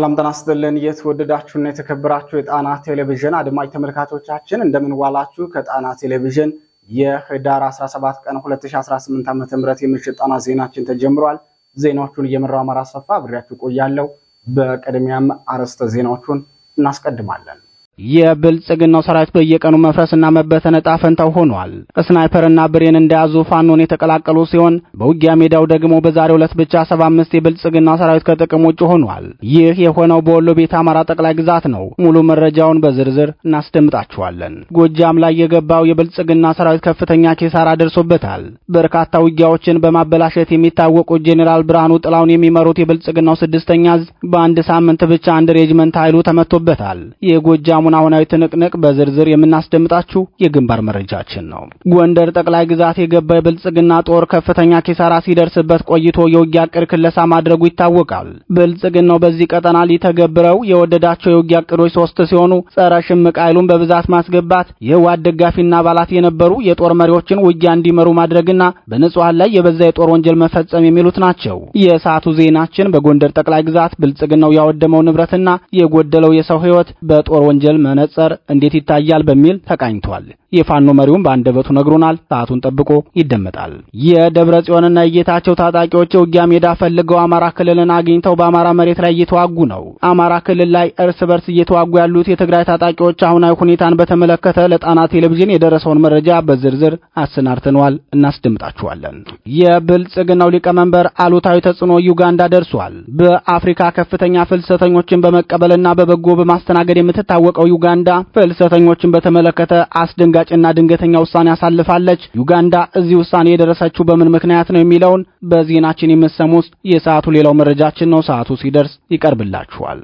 ሰላም ጤና ይስጥልን። የተወደዳችሁና የተከበራችሁ የጣና ቴሌቪዥን አድማጭ ተመልካቾቻችን እንደምን ዋላችሁ? ከጣና ቴሌቪዥን የህዳር 17 ቀን 2018 ዓ.ም የምሽት ጣና ዜናችን ተጀምሯል። ዜናዎቹን እየመራው አማራ ሰፋ አብሬያችሁ ቆያለሁ። በቅድሚያም አርዕስተ ዜናዎቹን እናስቀድማለን። የብልጽግናው ሰራዊት በየቀኑ መፍረስና መበተን ዕጣ ፈንታው ሆኗል። ስናይፐርና ብሬን እንደያዙ ፋኖን የተቀላቀሉ ሲሆን በውጊያ ሜዳው ደግሞ በዛሬው ዕለት ብቻ 75 የብልጽግናው ሰራዊት ከጥቅም ውጭ ሆኗል። ይህ የሆነው በወሎ ቤት አማራ ጠቅላይ ግዛት ነው። ሙሉ መረጃውን በዝርዝር እናስደምጣችኋለን። ጎጃም ላይ የገባው የብልጽግና ሰራዊት ከፍተኛ ኪሳራ ደርሶበታል። በርካታ ውጊያዎችን በማበላሸት የሚታወቁት ጄኔራል ብርሃኑ ጥላውን የሚመሩት የብልጽግናው 6ኛ ዕዝ በአንድ ሳምንት ብቻ አንድ ሬጅመንት ኃይሉ ተመቶበታል። የጎጃም አሁናዊ ትንቅንቅ በዝርዝር የምናስደምጣችሁ የግንባር መረጃችን ነው። ጎንደር ጠቅላይ ግዛት የገባ የብልጽግና ጦር ከፍተኛ ኪሳራ ሲደርስበት ቆይቶ የውጊያ ዕቅድ ክለሳ ማድረጉ ይታወቃል። ብልጽግናው በዚህ ቀጠና ሊተገብረው የወደዳቸው የውጊያ ዕቅዶች 3 ሲሆኑ ጸረ ሽምቅ ኃይሉን በብዛት ማስገባት፣ የህወሓት ደጋፊና አባላት የነበሩ የጦር መሪዎችን ውጊያ እንዲመሩ ማድረግና በንጹሃን ላይ የበዛ የጦር ወንጀል መፈጸም የሚሉት ናቸው። የሰዓቱ ዜናችን በጎንደር ጠቅላይ ግዛት ብልጽግናው ያወደመው ንብረትና የጎደለው የሰው ህይወት በጦር ወንጀል መነጽር እንዴት ይታያል በሚል ተቃኝቷል። የፋኖ መሪውን በአንደበቱ ነግሮናል። ሰዓቱን ጠብቆ ይደመጣል። የደብረ ጽዮንና የጌታቸው ታጣቂዎች የውጊያ ሜዳ ፈልገው አማራ ክልልን አግኝተው በአማራ መሬት ላይ እየተዋጉ ነው። አማራ ክልል ላይ እርስ በርስ እየተዋጉ ያሉት የትግራይ ታጣቂዎች አሁናዊ ሁኔታን በተመለከተ ለጣና ቴሌቪዥን የደረሰውን መረጃ በዝርዝር አሰናድተናል፣ እናስደምጣችኋለን። የብልጽግናው ሊቀመንበር አሉታዊ ተጽዕኖ ዩጋንዳ ደርሷል። በአፍሪካ ከፍተኛ ፍልሰተኞችን በመቀበልና በበጎ በማስተናገድ የምትታወቀው ዩጋንዳ ፍልሰተኞችን በተመለከተ አስደንጋጭና ድንገተኛ ውሳኔ አሳልፋለች። ዩጋንዳ እዚህ ውሳኔ የደረሰችው በምን ምክንያት ነው የሚለውን በዜናችን የምትሰሙት የሰዓቱ ሌላው መረጃችን ነው። ሰዓቱ ሲደርስ ይቀርብላችኋል።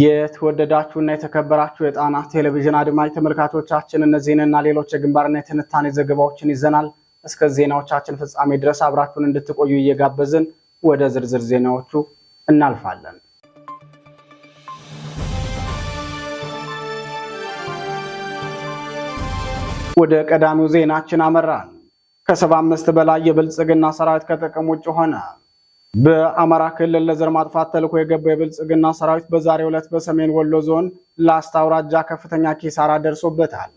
የተወደዳችሁና የተከበራችሁ የጣና ቴሌቪዥን አድማጭ ተመልካቾቻችን እነዚህንና ሌሎች የግንባርና የትንታኔ ዘገባዎችን ይዘናል። እስከ ዜናዎቻችን ፍጻሜ ድረስ አብራችሁን እንድትቆዩ እየጋበዝን ወደ ዝርዝር ዜናዎቹ እናልፋለን። ወደ ቀዳሚው ዜናችን አመራን። ከ75 በላይ የብልጽግና ሰራዊት ከጥቅም ውጭ ሆነ። በአማራ ክልል ለዘር ማጥፋት ተልዕኮ የገባው የብልጽግና ሰራዊት በዛሬው ዕለት በሰሜን ወሎ ዞን ላስታ አውራጃ ከፍተኛ ኪሳራ ደርሶበታል።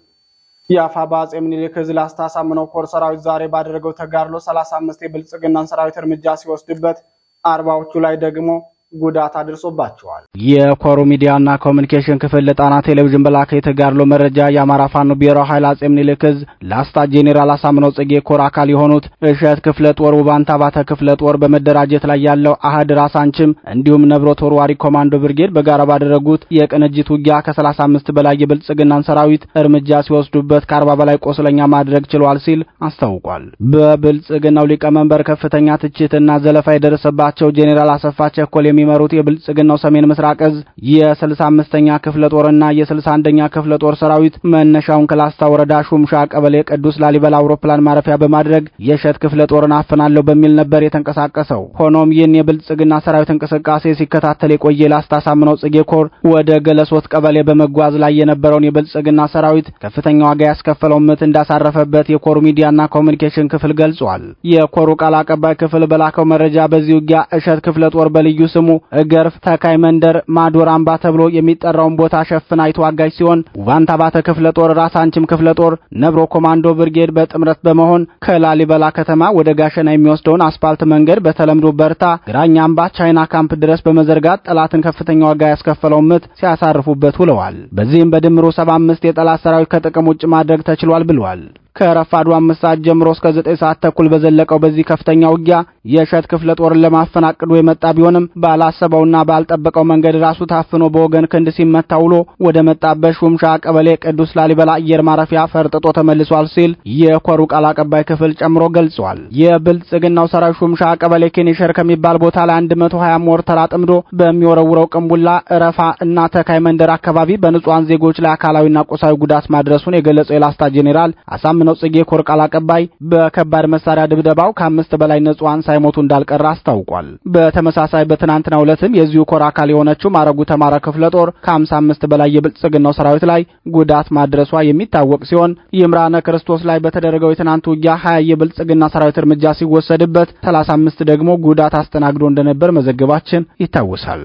የአፋባ አፄ ምኒልክ ዕዝ ላስታ ሳምነው ኮር ሰራዊት ዛሬ ባደረገው ተጋድሎ 35 የብልጽግናን ሰራዊት እርምጃ ሲወስድበት 40ዎቹ ላይ ደግሞ ጉዳት አድርሶባቸዋል። የኮሩ ሚዲያና ኮሙኒኬሽን ክፍል ለጣና ቴሌቪዥን በላከ የተጋድሎ መረጃ የአማራ ፋኖ ብሔራዊ ኃይል አፄ ምኒልክ ዕዝ ላስታ ጄኔራል አሳምነው ጽጌ ኮር አካል የሆኑት እሸት ክፍለ ጦር፣ ውባንታ ባተ ክፍለ ጦር፣ በመደራጀት ላይ ያለው አህድ ራሳንችም እንዲሁም ነብሮ ተወርዋሪ ኮማንዶ ብርጌድ በጋራ ባደረጉት የቅንጅት ውጊያ ከ35 በላይ የብልጽግናን ሰራዊት እርምጃ ሲወስዱበት ከ40 በላይ ቆስለኛ ማድረግ ችሏል ሲል አስታውቋል። በብልጽግናው ሊቀመንበር ከፍተኛ ትችትና ዘለፋ የደረሰባቸው ጄኔራል አሰፋ ቸኮል የሚመሩት የብልጽግናው ሰሜን ምስራቅ ዕዝ የ65ኛ ክፍለ ጦርና የ61ኛ ክፍለ ጦር ሰራዊት መነሻውን ከላስታ ወረዳ ሹምሻ ቀበሌ ቅዱስ ላሊበላ አውሮፕላን ማረፊያ በማድረግ የሸት ክፍለ ጦርን አፈናለሁ በሚል ነበር የተንቀሳቀሰው። ሆኖም ይህን የብልጽግና ሰራዊት እንቅስቃሴ ሲከታተል የቆየ ላስታ ሳምነው ጽጌ ኮር ወደ ገለሶት ቀበሌ በመጓዝ ላይ የነበረውን የብልጽግና ሰራዊት ከፍተኛ ዋጋ ያስከፈለው ምት እንዳሳረፈበት የኮሩ ሚዲያና ኮሙኒኬሽን ክፍል ገልጿል። የኮሩ ቃል አቀባይ ክፍል በላከው መረጃ በዚህ ውጊያ እሸት ክፍለ ጦር በልዩ ስሙ እገርፍ ተካይ መንደር ማዶር አምባ ተብሎ የሚጠራውን ቦታ ሸፍና የተዋጋች ሲሆን ውባንታ ባተ ክፍለ ጦር፣ ራሳንችም ክፍለ ጦር፣ ነብሮ ኮማንዶ ብርጌድ በጥምረት በመሆን ከላሊበላ ከተማ ወደ ጋሸና የሚወስደውን አስፓልት መንገድ በተለምዶ በርታ ግራኛ አምባ ቻይና ካምፕ ድረስ በመዘርጋት ጠላትን ከፍተኛ ዋጋ ያስከፈለውን ምት ሲያሳርፉበት ውለዋል። በዚህም በድምሩ 75 የጠላት ሰራዊት ከጥቅም ውጭ ማድረግ ተችሏል ብለዋል። ከረፋዱ 5 ሰዓት ጀምሮ እስከ 9 ሰዓት ተኩል በዘለቀው በዚህ ከፍተኛ ውጊያ የሸት ክፍለ ጦርን ለማፈናቀል የመጣ ቢሆንም ባላሰበውና ባልጠበቀው መንገድ ራሱ ታፍኖ በወገን ክንድ ሲመታ ውሎ ወደ መጣበት ሹምሻ ቀበሌ ቅዱስ ላሊበላ አየር ማረፊያ ፈርጥጦ ተመልሷል ሲል የኮሩ ቃል አቀባይ ክፍል ጨምሮ ገልጿል። የብልጽግናው ሰራዊት ሹምሻ ቀበሌ ኬኒሸር ከሚባል ቦታ ላይ 120 ሞርተር አጥምዶ በሚወረውረው ቅንቡላ፣ ረፋ እና ተካይ መንደር አካባቢ በንጹሃን ዜጎች ላይ አካላዊና ቁሳዊ ጉዳት ማድረሱን የገለጸው የላስታ ጄኔራል አሳምነው አሳምነው ጽጌ ኮር ቃል አቀባይ በከባድ መሳሪያ ድብደባው ከ5 በላይ ንጹሃን ሳይሞቱ እንዳልቀረ አስታውቋል። በተመሳሳይ በትናንትናው ዕለትም የዚሁ ኮር አካል የሆነችው ማረጉ ተማረ ክፍለ ጦር ከ55 በላይ የብልጽግናው ሰራዊት ላይ ጉዳት ማድረሷ የሚታወቅ ሲሆን ይምራነ ክርስቶስ ላይ በተደረገው የትናንት ውጊያ 20 የብልጽግና ሰራዊት እርምጃ ሲወሰድበት 35 ደግሞ ጉዳት አስተናግዶ እንደነበር መዘገባችን ይታወሳል።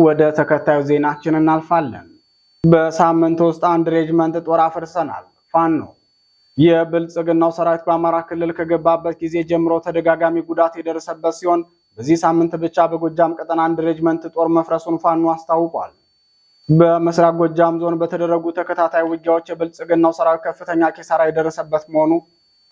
ወደ ተከታዩ ዜናችን እናልፋለን። በሳምንት ውስጥ አንድ ሬጅመንት ጦር አፍርሰናል። ፋኖ የብልጽግናው ሰራዊት በአማራ ክልል ከገባበት ጊዜ ጀምሮ ተደጋጋሚ ጉዳት የደረሰበት ሲሆን በዚህ ሳምንት ብቻ በጎጃም ቀጠና አንድ ሬጅመንት ጦር መፍረሱን ፋኖ አስታውቋል። በምስራቅ ጎጃም ዞን በተደረጉ ተከታታይ ውጊያዎች የብልጽግናው ሰራዊት ከፍተኛ ኪሳራ የደረሰበት መሆኑ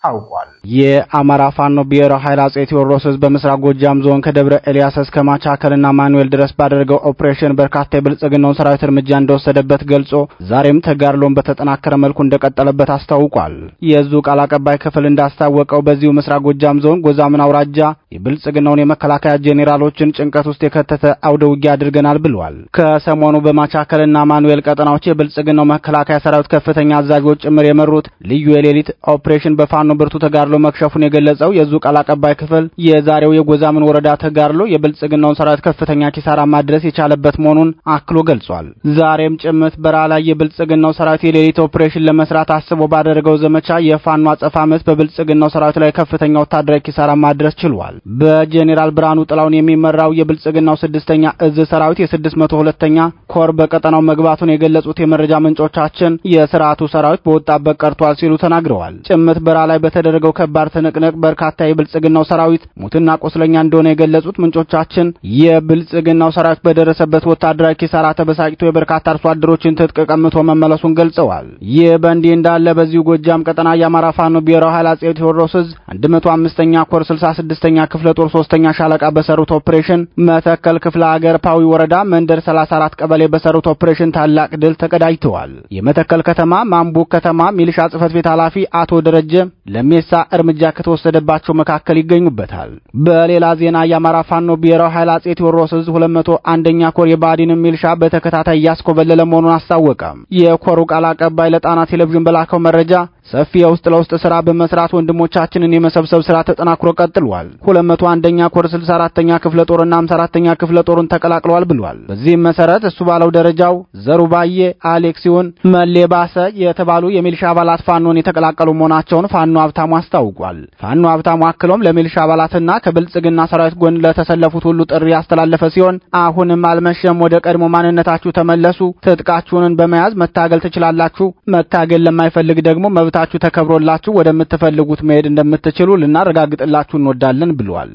ታውቋል። የአማራ ፋኖ ብሔራዊ ኃይል አጼ ቴዎድሮስ ህዝብ በምስራቅ ጎጃም ዞን ከደብረ ኤልያስ እስከ ማቻከልና ማኑኤል ድረስ ባደረገው ኦፕሬሽን በርካታ የብልጽግናውን ሰራዊት እርምጃ እንደወሰደበት ገልጾ ዛሬም ተጋድሎን በተጠናከረ መልኩ እንደቀጠለበት አስታውቋል። የዙ ቃል አቀባይ ክፍል እንዳስታወቀው በዚሁ ምስራቅ ጎጃም ዞን ጎዛምን አውራጃ የብልጽግናውን የመከላከያ ጄኔራሎችን ጭንቀት ውስጥ የከተተ አውደ ውጊያ አድርገናል ብሏል። ከሰሞኑ በማቻከልና ማኑኤል ቀጠናዎች የብልጽግናው መከላከያ ሰራዊት ከፍተኛ አዛዦች ጭምር የመሩት ልዩ የሌሊት ኦፕሬሽን በፋኖ ብርቱ ተጋድሎ መክሸፉን የገለጸው የዙ ቃል አቀባይ ክፍል የዛሬው የጎዛምን ወረዳ ተጋድሎ የብልጽግናውን ሰራዊት ከፍተኛ ኪሳራ ማድረስ የቻለበት መሆኑን አክሎ ገልጿል። ዛሬም ጭምት በራ ላይ የብልጽግናው ሰራዊት የሌሊት ኦፕሬሽን ለመስራት አስቦ ባደረገው ዘመቻ የፋኖ አጸፋ ምት በብልጽግናው ሰራዊት ላይ ከፍተኛ ወታደራዊ ኪሳራ ማድረስ ችሏል። በጄኔራል ብርሃኑ ጥላውን የሚመራው የብልጽግናው 6ኛ እዝ ሰራዊት የ602ኛ ኮር በቀጠናው መግባቱን የገለጹት የመረጃ ምንጮቻችን የስርዓቱ ሰራዊት በወጣበት ቀርቷል ሲሉ ተናግረዋል። ጭምት በራ ላይ በተደረገው ከባድ ትንቅንቅ በርካታ የብልጽግናው ሰራዊት ሙትና ቆስለኛ እንደሆነ የገለጹት ምንጮቻችን የብልጽግናው ሰራዊት በደረሰበት ወታደራዊ ኪሳራ ተበሳጭቶ የበርካታ አርሶ አደሮችን ትጥቅ ቀምቶ መመለሱን ገልጸዋል። ይህ በእንዲህ እንዳለ በዚሁ ጎጃም ቀጠና የአማራ ፋኖ ብሔራዊ ኃይል አጼ ቴዎድሮስ ዕዝ 105ኛ ኮር 66ኛ ክፍለ ጦር 3ኛ ሻለቃ በሰሩት ኦፕሬሽን መተከል ክፍለ ሀገር ፓዊ ወረዳ መንደር 34 ቀበሌ በሰሩት ኦፕሬሽን ታላቅ ድል ተቀዳጅተዋል። የመተከል ከተማ ማምቡክ ከተማ ሚሊሻ ጽሕፈት ቤት ኃላፊ አቶ ደረጀ ለሜሳ እርምጃ ከተወሰደባቸው መካከል ይገኙበታል። በሌላ ዜና የአማራ ፋኖ ብሔራዊ ኃይል አጼ ቴዎድሮስ ዕዝ 201ኛ ኮር የባዲን ሚሊሻ በተከታታይ ያስኮበለለ መሆኑን አስታወቀ። የኮሩ ቃል አቀባይ ለጣና ቴሌቪዥን በላከው መረጃ ሰፊ የውስጥ ለውስጥ ስራ በመስራት ወንድሞቻችንን የመሰብሰብ ስራ ተጠናክሮ ቀጥሏል። 201ኛ ኮር 64ኛ ክፍለ ጦርና 54ኛ ክፍለ ጦርን ተቀላቅለዋል ብሏል። በዚህም መሰረት እሱ ባለው ደረጃው ዘሩባዬ፣ አሌክሲዮን፣ መሌባሰ የተባሉ የሚሊሻ አባላት ፋኖን የተቀላቀሉ መሆናቸውን ፋኖ ሀብታሙ አስታውቋል። ፋኖ ሀብታሙ አክሎም ለሚሊሻ አባላትና ከብልጽግና ሰራዊት ጎን ለተሰለፉት ሁሉ ጥሪ ያስተላለፈ ሲሆን አሁንም አልመሸም፣ ወደ ቀድሞ ማንነታችሁ ተመለሱ፣ ትጥቃችሁን በመያዝ መታገል ትችላላችሁ፣ መታገል ለማይፈልግ ደግሞ መብታችሁ ተከብሮላችሁ ወደምትፈልጉት መሄድ እንደምትችሉ ልናረጋግጥላችሁ እንወዳለን ብለዋል።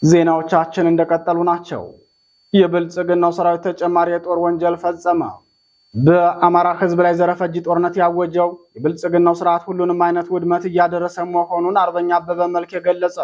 ዜናዎቻችን እንደቀጠሉ ናቸው። የብልጽግናው ሰራዊት ተጨማሪ የጦር ወንጀል ፈጸመ። በአማራ ህዝብ ላይ ዘረፈጅ ጦርነት ያወጀው የብልጽግናው ስርዓት ሁሉንም አይነት ውድመት እያደረሰ መሆኑን አርበኛ አበበ መልኬ ገለጸ።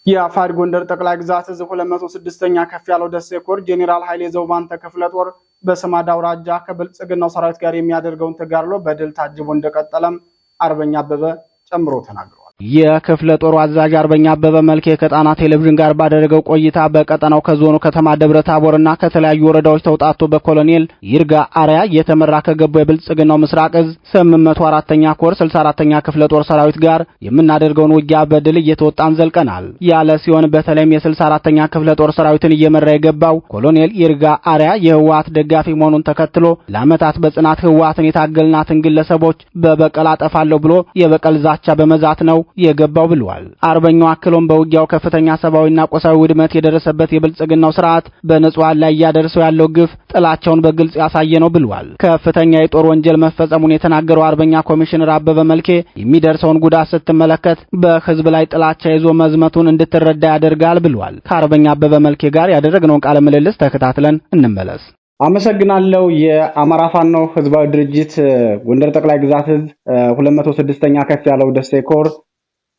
የአፋድ ጎንደር ጠቅላይ ግዛት ዕዝ 206ኛ ከፍ ያለው ደሴ ኮር ጄኔራል ኃይሌ ዘውባንተ ክፍለ ጦር በስማዳ አውራጃ ከብልጽግናው ሰራዊት ጋር የሚያደርገውን ተጋድሎ በድል ታጅቦ እንደቀጠለም አርበኛ አበበ ጨምሮ ተናግሯል። የክፍለ ጦሩ አዛዥ አርበኛ አበበ መልኬ ከጣና ቴሌቪዥን ጋር ባደረገው ቆይታ በቀጠናው ከዞኑ ከተማ ደብረ ታቦርና ከተለያዩ ወረዳዎች ተውጣቶ በኮሎኔል ይርጋ አርያ የተመራ ከገባው የብልጽግናው ምስራቅ ዕዝ 804ኛ ኮር 64ኛ ክፍለ ጦር ሰራዊት ጋር የምናደርገውን ውጊያ በድል እየተወጣን ዘልቀናል ያለ ሲሆን በተለይም የ64ኛ ክፍለ ጦር ሰራዊትን እየመራ የገባው ኮሎኔል ይርጋ አርያ የህወሓት ደጋፊ መሆኑን ተከትሎ ለዓመታት በጽናት ህወሓትን የታገልናትን ግለሰቦች በበቀል አጠፋለሁ ብሎ የበቀል ዛቻ በመዛት ነው የገባው ብለዋል። አርበኛው አክሎም በውጊያው ከፍተኛ ሰብአዊና ቆሳዊ ውድመት የደረሰበት የብልጽግናው ስርዓት በንጹሃን ላይ ያደርሰው ያለው ግፍ ጥላቻውን በግልጽ ያሳየ ነው ብለዋል። ከፍተኛ የጦር ወንጀል መፈጸሙን የተናገረው አርበኛ ኮሚሽነር አበበ መልኬ የሚደርሰውን ጉዳት ስትመለከት በህዝብ ላይ ጥላቻ ይዞ መዝመቱን እንድትረዳ ያደርጋል ብለዋል። ከአርበኛ አበበ መልኬ ጋር ያደረግነውን ቃለ ምልልስ ተከታትለን እንመለስ። አመሰግናለሁ። የአማራ ፋኖ ህዝባዊ ድርጅት ጎንደር ጠቅላይ ግዛት ዕዝ 206ኛ ከፍ ያለው ደሴ ኮር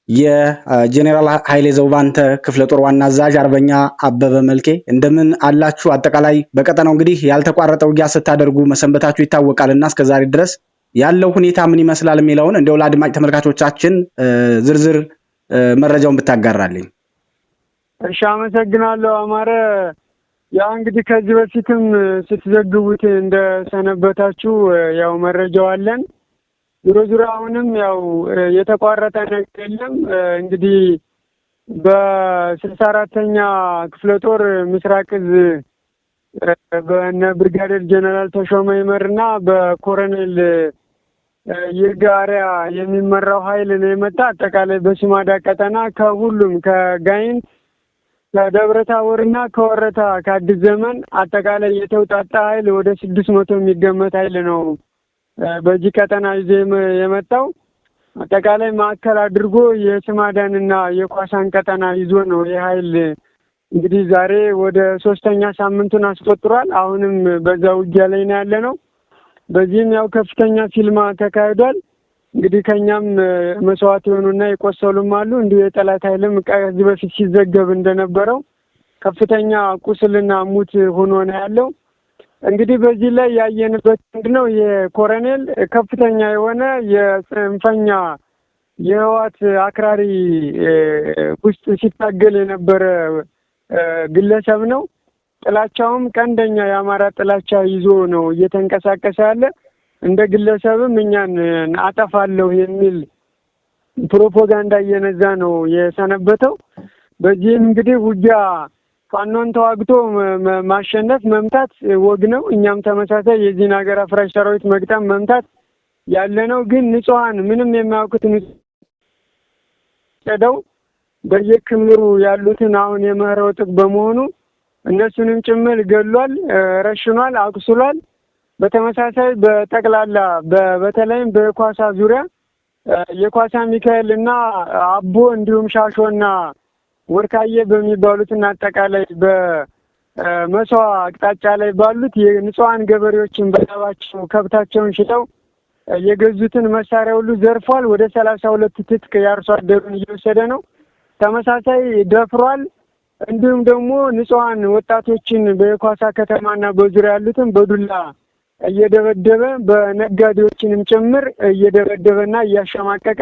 የጄኔራል ኃይሌ ዘውባንተ ክፍለ ጦር ዋና አዛዥ አርበኛ አበበ መልኬ እንደምን አላችሁ? አጠቃላይ በቀጠናው እንግዲህ ያልተቋረጠ ውጊያ ስታደርጉ መሰንበታችሁ ይታወቃልና እስከዛሬ ድረስ ያለው ሁኔታ ምን ይመስላል የሚለውን እንደው ለአድማጭ ተመልካቾቻችን ዝርዝር መረጃውን ብታጋራልኝ። እሺ አመሰግናለሁ አማረ። ያው እንግዲህ ከዚህ በፊትም ስትዘግቡት እንደሰነበታችሁ ያው መረጃው አለን። ዙሮ አሁንም ያው የተቋረጠ ነገር የለም። እንግዲህ በ64ኛ ክፍለ ጦር ምስራቅ እዝ በእነ ብርጋዴር ጀነራል ተሾመ ይመርና በኮሎኔል ይርጋሪያ የሚመራው ኃይል ነው የመጣ። አጠቃላይ በስማዳ ቀጠና ከሁሉም ከጋይንት ከደብረ ታቦርና ከወረታ ከአዲስ ዘመን አጠቃላይ የተውጣጣ ኃይል ወደ 600 የሚገመት ኃይል ነው በዚህ ቀጠና ይዞ የመጣው። አጠቃላይ ማዕከል አድርጎ የስማዳንና የኳሳን ቀጠና ይዞ ነው የኃይል እንግዲህ ዛሬ ወደ 3ኛ ሳምንቱን አስቆጥሯል። አሁንም በዛ ውጊያ ላይ ነው ያለነው። በዚህም ያው ከፍተኛ ፊልማ ተካሂዷል። እንግዲህ ከኛም መስዋዕት የሆኑና የቆሰሉም አሉ። እንዲሁ የጠላት ኃይልም ከዚህ በፊት ሲዘገብ እንደነበረው ከፍተኛ ቁስልና ሙት ሆኖ ነው ያለው። እንግዲህ በዚህ ላይ ያየንበት ምንድነው የኮሎኔል ከፍተኛ የሆነ የጽንፈኛ የህወሓት አክራሪ ውስጥ ሲታገል የነበረ ግለሰብ ነው። ጥላቻውም ቀንደኛ የአማራ ጥላቻ ይዞ ነው እየተንቀሳቀሰ ያለ። እንደ ግለሰብም እኛን አጠፋለሁ የሚል ፕሮፓጋንዳ እየነዛ ነው የሰነበተው። በዚህም እንግዲህ ውጊያ ፋኖን ተዋግቶ ማሸነፍ መምታት ወግ ነው። እኛም ተመሳሳይ የዚህን ሀገር አፍራሽ ሰራዊት መግጠም መምታት ያለ ነው። ግን ንጹሃን ምንም የማያውቁት ጨደው በየክምሩ ያሉትን አሁን የምህረው ጥቅ በመሆኑ እነሱንም ጭምር ገሏል፣ ረሽኗል፣ አቁስሏል። በተመሳሳይ በጠቅላላ በተለይም በኳሳ ዙሪያ የኳሳ ሚካኤል እና አቦ እንዲሁም ሻሾና ወርካዬ በሚባሉትና አጠቃላይ በመስዋ አቅጣጫ ላይ ባሉት የንጹሃን ገበሬዎችን በላባቸው ከብታቸውን ሽጠው የገዙትን መሳሪያ ሁሉ ዘርፏል። ወደ 32 ትጥቅ ያርሶ አደሩን እየወሰደ ነው። ተመሳሳይ ደፍሯል። እንዲሁም ደግሞ ንጹሃን ወጣቶችን በኳሳ ከተማና በዙሪያ ያሉትን በዱላ እየደበደበ በነጋዴዎችንም ጭምር እየደበደበና እያሸማቀቀ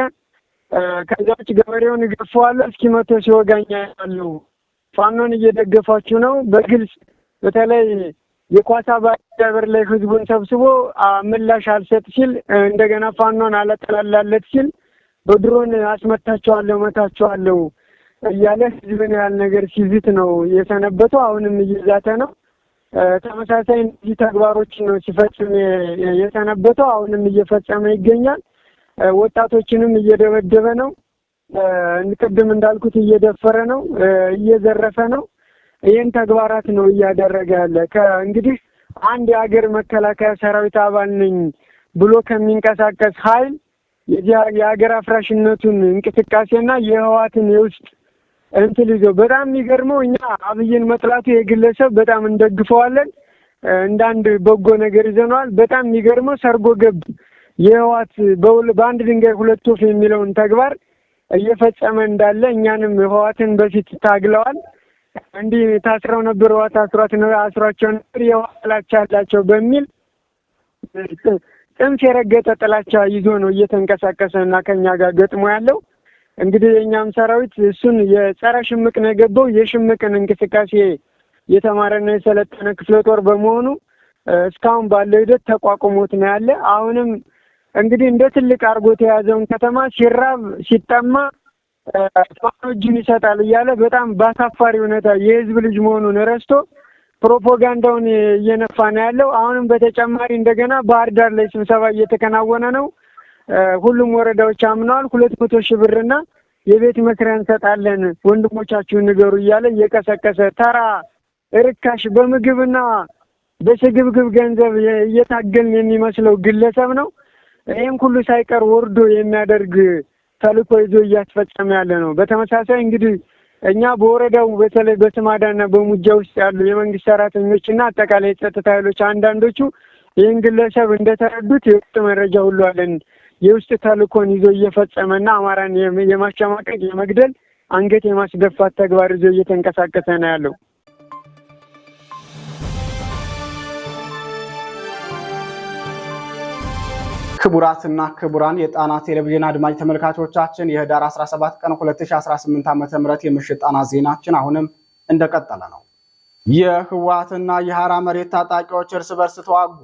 ከዛች ገበሬውን ገፈዋለሁ እስኪ መቶ ሲወጋኛ ያለው ፋኖን እየደገፋችሁ ነው። በግልጽ በተለይ የኳሳ ባበር ላይ ህዝቡን ሰብስቦ ምላሽ አልሰጥ ሲል እንደገና ፋኖን አላጠላላለት ሲል በድሮን አስመታቸዋለሁ መታቸዋለሁ እያለ ህዝብን ያል ነገር ሲዝት ነው የሰነበተው። አሁንም እየዛተ ነው። ተመሳሳይ እነዚህ ተግባሮችን ነው ሲፈጽም የሰነበተው። አሁንም እየፈጸመ ይገኛል። ወጣቶችንም እየደበደበ ነው። ቅድም እንዳልኩት እየደፈረ ነው፣ እየዘረፈ ነው። ይህን ተግባራት ነው እያደረገ ያለ። እንግዲህ አንድ የሀገር መከላከያ ሰራዊት አባል ነኝ ብሎ ከሚንቀሳቀስ ኃይል የሀገር አፍራሽነቱን እንቅስቃሴና የህወሓትን የውስጥ እንትን ይዞ በጣም የሚገርመው እኛ አብይን መጥላቱ የግለሰብ በጣም እንደግፈዋለን፣ እንዳንድ በጎ ነገር ይዘነዋል። በጣም የሚገርመው ሰርጎ ገብ የህወሓት በአንድ ድንጋይ ሁለት ወፍ የሚለውን ተግባር እየፈጸመ እንዳለ እኛንም ህወሓትን በፊት ታግለዋል። እንዲህ ታስረው ነበር፣ ህወሓት አስሯቸው ነበር፣ የህወሓት ጥላቻ አላቸው በሚል ጥንት የረገጠ ጥላቻ ይዞ ነው እየተንቀሳቀሰና ከኛ ጋር ገጥሞ ያለው። እንግዲህ የኛም ሰራዊት እሱን የጸረ ሽምቅ ነው የገባው። የሽምቅን እንቅስቃሴ የተማረና የሰለጠነ ክፍለ ጦር በመሆኑ እስካሁን ባለው ሂደት ተቋቁሞት ነው ያለ። አሁንም እንግዲህ እንደ ትልቅ አርጎት የያዘውን ከተማ ሲራብ ሲጠማ እጁን ይሰጣል እያለ በጣም በአሳፋሪ ሁኔታ የህዝብ ልጅ መሆኑን ረስቶ ፕሮፓጋንዳውን እየነፋ ነው ያለው። አሁንም በተጨማሪ እንደገና ባህር ዳር ላይ ስብሰባ እየተከናወነ ነው። ሁሉም ወረዳዎች አምነዋል። 200 ሺህ ብርና የቤት መስሪያ እንሰጣለን ወንድሞቻችሁን ንገሩ እያለ እየቀሰቀሰ ተራ ርካሽ በምግብና በስግብግብ ገንዘብ እየታገልን የሚመስለው ግለሰብ ነው። ይህን ሁሉ ሳይቀር ወርዶ የሚያደርግ ተልእኮ ይዞ እያስፈጸመ ያለ ነው። በተመሳሳይ እንግዲህ እኛ በወረዳው በተለይ በስማዳና በሙጃ ውስጥ ያሉ የመንግስት ሰራተኞችና አጠቃላይ የጸጥታ ኃይሎች አንዳንዶቹ ይህን ግለሰብ እንደተረዱት የውስጥ መረጃ ሁሉ አለን። የውስጥ ተልእኮን ይዞ እየፈጸመና አማራን የማሸማቀቅ የመግደል አንገት የማስደፋት ተግባር ይዞ እየተንቀሳቀሰ ነው ያለው። ክቡራትና ክቡራን የጣና ቴሌቪዥን አድማጭ ተመልካቾቻችን የህዳር 17 ቀን 2018 ዓ.ም የምሽት ጣና ዜናችን አሁንም እንደቀጠለ ነው። የህወሓትና የሐራ መሬት ታጣቂዎች እርስ በርስ ተዋጉ።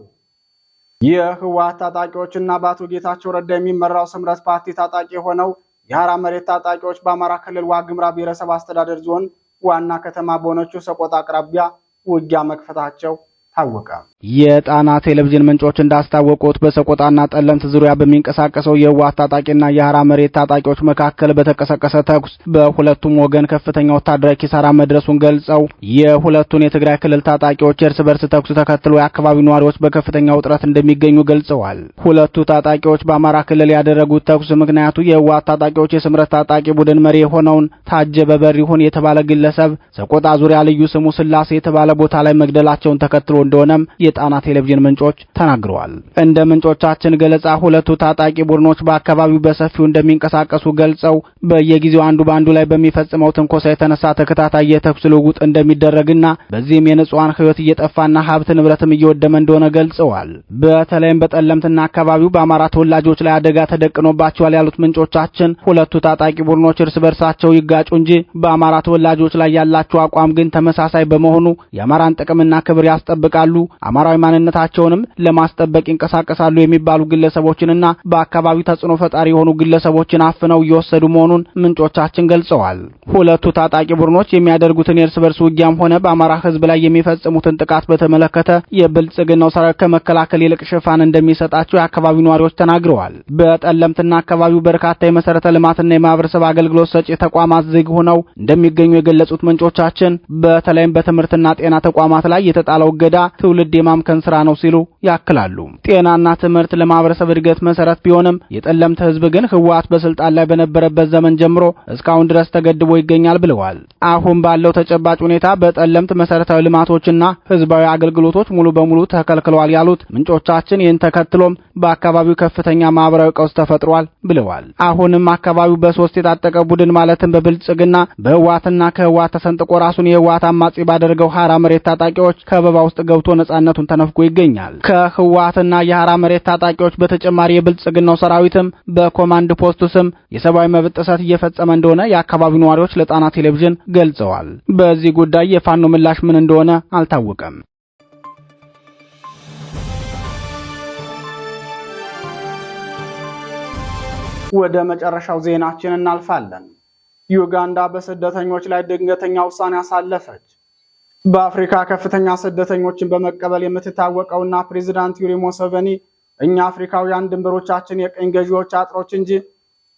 የህወሓት ታጣቂዎችና በአቶ ጌታቸው ረዳ የሚመራው ስምረት ፓርቲ ታጣቂ የሆነው የሐራ መሬት ታጣቂዎች በአማራ ክልል ዋግምራ ብሔረሰብ አስተዳደር ዞን ዋና ከተማ በሆነችው ሰቆጣ አቅራቢያ ውጊያ መክፈታቸው ታወቀ። የጣና ቴሌቪዥን ምንጮች እንዳስታወቁት በሰቆጣና ጠለምት ዙሪያ በሚንቀሳቀሰው የህወሓት ታጣቂና የሐራ መሬት ታጣቂዎች መካከል በተቀሰቀሰ ተኩስ በሁለቱም ወገን ከፍተኛ ወታደራዊ ኪሳራ መድረሱን ገልጸው የሁለቱን የትግራይ ክልል ታጣቂዎች እርስ በርስ ተኩስ ተከትሎ የአካባቢው ነዋሪዎች በከፍተኛ ውጥረት እንደሚገኙ ገልጸዋል። ሁለቱ ታጣቂዎች በአማራ ክልል ያደረጉት ተኩስ ምክንያቱ የህወሓት ታጣቂዎች የስምረት ታጣቂ ቡድን መሪ የሆነውን ታጀበ በሪሁን የተባለ ግለሰብ ሰቆጣ ዙሪያ ልዩ ስሙ ስላሴ የተባለ ቦታ ላይ መግደላቸውን ተከትሎ እንደሆነም የጣና ቴሌቪዥን ምንጮች ተናግረዋል። እንደ ምንጮቻችን ገለጻ ሁለቱ ታጣቂ ቡድኖች በአካባቢው በሰፊው እንደሚንቀሳቀሱ ገልጸው በየጊዜው አንዱ ባንዱ ላይ በሚፈጽመው ትንኮሳ የተነሳ ተከታታይ የተኩስ ልውውጥ እንደሚደረግና በዚህም የንጹሃን ህይወት እየጠፋና ሀብት ንብረትም እየወደመ እንደሆነ ገልጸዋል። በተለይም በጠለምትና አካባቢው በአማራ ተወላጆች ላይ አደጋ ተደቅኖባቸዋል ያሉት ምንጮቻችን ሁለቱ ታጣቂ ቡድኖች እርስ በርሳቸው ይጋጩ እንጂ በአማራ ተወላጆች ላይ ያላቸው አቋም ግን ተመሳሳይ በመሆኑ የአማራን ጥቅምና ክብር ያስጠብቃሉ፣ አማራዊ ማንነታቸውንም ለማስጠበቅ ይንቀሳቀሳሉ የሚባሉ ግለሰቦችንና በአካባቢው ተጽዕኖ ፈጣሪ የሆኑ ግለሰቦችን አፍነው እየወሰዱ መሆኑን ምንጮቻችን ገልጸዋል። ሁለቱ ታጣቂ ቡድኖች የሚያደርጉትን የእርስ በርስ ውጊያም ሆነ በአማራ ህዝብ ላይ የሚፈጽሙትን ጥቃት በተመለከተ የብልጽግናው ሰራዊት ከመከላከል ይልቅ ሽፋን እንደሚሰጣቸው የአካባቢው ነዋሪዎች ተናግረዋል። በጠለምትና አካባቢው በርካታ የመሰረተ ልማትና የማህበረሰብ አገልግሎት ሰጪ ተቋማት ዝግ ሆነው እንደሚገኙ የገለጹት ምንጮቻችን በተለይም በትምህርትና ጤና ተቋማት ላይ የተጣለው እገዳ ትውልድ የማምከን ስራ ነው ሲሉ ያክላሉ። ጤናና ትምህርት ለማህበረሰብ እድገት መሰረት ቢሆንም የጠለምት ህዝብ ግን ህወሓት በስልጣን ላይ በነበረበት ዘመን ጀምሮ እስካሁን ድረስ ተገድቦ ይገኛል ብለዋል። አሁን ባለው ተጨባጭ ሁኔታ በጠለምት መሰረታዊ ልማቶችና ህዝባዊ አገልግሎቶች ሙሉ በሙሉ ተከልክለዋል ያሉት ምንጮቻችን ይህን ተከትሎም በአካባቢው ከፍተኛ ማህበራዊ ቀውስ ተፈጥሯል ብለዋል። አሁንም አካባቢው በሶስት የታጠቀ ቡድን ማለትም በብልጽግና በህወሓትና ከህወሓት ተሰንጥቆ ራሱን የህወሓት አማጺ ባደረገው ሐራ መሬት ታጣቂዎች ከበባ ውስጥ ገብቶ ነጻነቱን ተነፍጎ ይገኛል። ከህወሓትና የሐራ መሬት ታጣቂዎች በተጨማሪ የብልጽግናው ሰራዊትም በኮማንድ ፖስቱ ስም የሰብአዊ መብት ጥሰት እየፈጸመ እንደሆነ የአካባቢው ነዋሪዎች ለጣና ቴሌቪዥን ገልጸዋል። በዚህ ጉዳይ የፋኖ ምላሽ ምን እንደሆነ አልታወቀም። ወደ መጨረሻው ዜናችን እናልፋለን። ዩጋንዳ በስደተኞች ላይ ድንገተኛ ውሳኔ አሳለፈች። በአፍሪካ ከፍተኛ ስደተኞችን በመቀበል የምትታወቀውና ፕሬዝዳንት ዩሪ ሙሴቬኒ እኛ አፍሪካውያን ድንበሮቻችን የቅኝ ገዢዎች አጥሮች እንጂ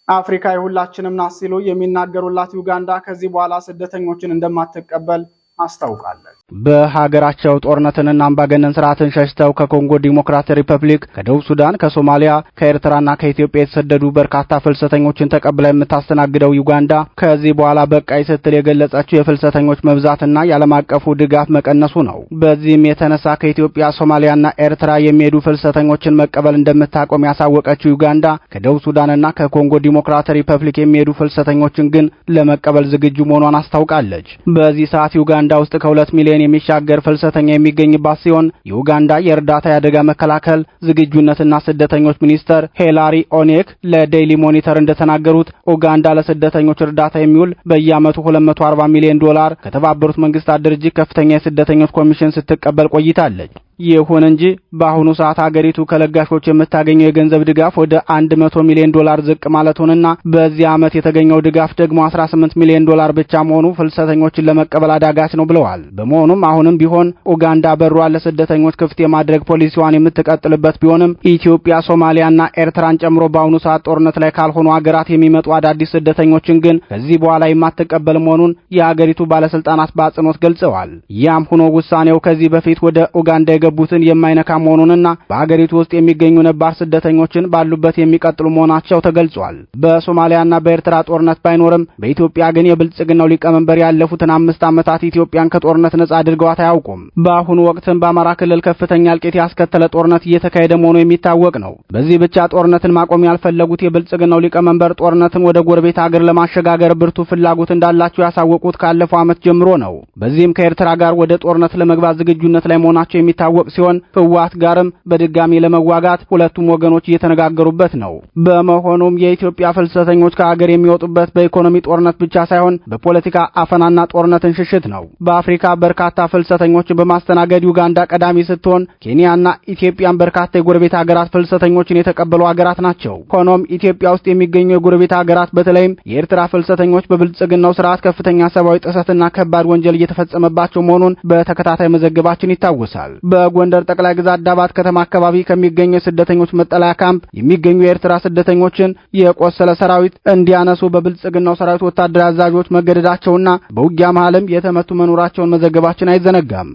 አፍሪካ የሁላችንም ናት ሲሉ የሚናገሩላት ዩጋንዳ ከዚህ በኋላ ስደተኞችን እንደማትቀበል አስታውቃለች። በሀገራቸው ጦርነትንና አምባገነን ስርዓትን ሸሽተው ከኮንጎ ዲሞክራቲክ ሪፐብሊክ፣ ከደቡብ ሱዳን፣ ከሶማሊያ፣ ከኤርትራና ከኢትዮጵያ የተሰደዱ በርካታ ፍልሰተኞችን ተቀብላ የምታስተናግደው ዩጋንዳ ከዚህ በኋላ በቃይ ስትል የገለጸችው የፍልሰተኞች መብዛትና የዓለም አቀፉ ድጋፍ መቀነሱ ነው። በዚህም የተነሳ ከኢትዮጵያ፣ ሶማሊያና ኤርትራ የሚሄዱ ፍልሰተኞችን መቀበል እንደምታቆም ያሳወቀችው ዩጋንዳ ከደቡብ ሱዳንና ከኮንጎ ዲሞክራቲክ ሪፐብሊክ የሚሄዱ ፍልሰተኞችን ግን ለመቀበል ዝግጁ መሆኗን አስታውቃለች። በዚህ ሰዓት ዩጋንዳ ውስጥ ከ2 ሚሊዮን የሚሻገር ፍልሰተኛ የሚገኝባት ሲሆን የኡጋንዳ የእርዳታ የአደጋ መከላከል ዝግጁነትና ስደተኞች ሚኒስተር ሄላሪ ኦኔክ ለዴይሊ ሞኒተር እንደተናገሩት ኡጋንዳ ለስደተኞች እርዳታ የሚውል በየዓመቱ $240 ሚሊዮን ከተባበሩት መንግስታት ድርጅት ከፍተኛ የስደተኞች ኮሚሽን ስትቀበል ቆይታለች። ይሁን እንጂ በአሁኑ ሰዓት ሀገሪቱ ከለጋሾች የምታገኘው የገንዘብ ድጋፍ ወደ $100 ሚሊዮን ዝቅ ማለቱንና በዚህ ዓመት የተገኘው ድጋፍ ደግሞ $18 ሚሊዮን ብቻ መሆኑ ፍልሰተኞችን ለመቀበል አዳጋች ነው ብለዋል። በመሆኑም አሁንም ቢሆን ኡጋንዳ በሯን ለስደተኞች ክፍት የማድረግ ፖሊሲዋን የምትቀጥልበት ቢሆንም ኢትዮጵያ፣ ሶማሊያና ኤርትራን ጨምሮ በአሁኑ ሰዓት ጦርነት ላይ ካልሆኑ ሀገራት የሚመጡ አዳዲስ ስደተኞችን ግን ከዚህ በኋላ የማትቀበል መሆኑን የሀገሪቱ ባለስልጣናት በአጽንኦት ገልጸዋል። ያም ሆኖ ውሳኔው ከዚህ በፊት ወደ ኡጋንዳ የገቡትን የማይነካ መሆኑንና በአገሪቱ ውስጥ የሚገኙ ነባር ስደተኞችን ባሉበት የሚቀጥሉ መሆናቸው ተገልጿል። በሶማሊያና በኤርትራ ጦርነት ባይኖርም በኢትዮጵያ ግን የብልጽግናው ሊቀመንበር ያለፉትን 5 ዓመታት ኢትዮጵያን ከጦርነት ነጻ አድርገዋት አያውቁም። በአሁኑ ወቅትም በአማራ ክልል ከፍተኛ እልቂት ያስከተለ ጦርነት እየተካሄደ መሆኑ የሚታወቅ ነው። በዚህ ብቻ ጦርነትን ማቆም ያልፈለጉት የብልጽግናው ሊቀመንበር ጦርነትን ወደ ጎረቤት ሀገር ለማሸጋገር ብርቱ ፍላጎት እንዳላቸው ያሳወቁት ካለፈው ዓመት ጀምሮ ነው። በዚህም ከኤርትራ ጋር ወደ ጦርነት ለመግባት ዝግጁነት ላይ መሆናቸው የሚታወቅ የሚታወቅ ሲሆን ህወሓት ጋርም በድጋሚ ለመዋጋት ሁለቱም ወገኖች እየተነጋገሩበት ነው። በመሆኑም የኢትዮጵያ ፍልሰተኞች ከሀገር የሚወጡበት በኢኮኖሚ ጦርነት ብቻ ሳይሆን በፖለቲካ አፈናና ጦርነትን ሽሽት ነው። በአፍሪካ በርካታ ፍልሰተኞችን በማስተናገድ ዩጋንዳ ቀዳሚ ስትሆን ኬንያና ኢትዮጵያን በርካታ የጎረቤት ሀገራት ፍልሰተኞችን የተቀበሉ ሀገራት ናቸው። ሆኖም ኢትዮጵያ ውስጥ የሚገኙ የጎረቤት ሀገራት በተለይም የኤርትራ ፍልሰተኞች በብልጽግናው ስርዓት ከፍተኛ ሰብአዊ ጥሰትና ከባድ ወንጀል እየተፈጸመባቸው መሆኑን በተከታታይ መዘገባችን ይታወሳል። በጎንደር ጠቅላይ ግዛት ዳባት ከተማ አካባቢ ከሚገኙ የስደተኞች መጠለያ ካምፕ የሚገኙ የኤርትራ ስደተኞችን የቆሰለ ሰራዊት እንዲያነሱ በብልጽግናው ሰራዊት ወታደራዊ አዛዦች መገደዳቸውና በውጊያ መሃልም የተመቱ መኖራቸውን መዘገባችን አይዘነጋም።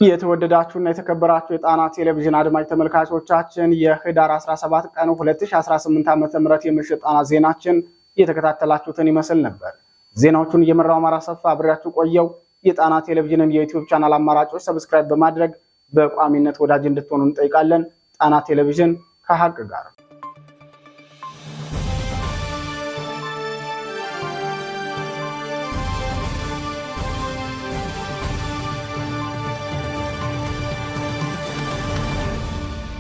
የተወደዳችሁና የተከበራችሁ የጣና ቴሌቪዥን አድማጭ ተመልካቾቻችን የህዳር 17 ቀን 2018 ዓ.ም የምሽት ጣና ዜናችን እየተከታተላችሁትን ይመስል ነበር። ዜናዎቹን እየመራው አማራ ሰፋ አብሬያችሁ ቆየው። የጣና ቴሌቪዥንን የዩቲዩብ ቻናል አማራጮች ሰብስክራይብ በማድረግ በቋሚነት ወዳጅ እንድትሆኑ እንጠይቃለን። ጣና ቴሌቪዥን ከሀቅ ጋር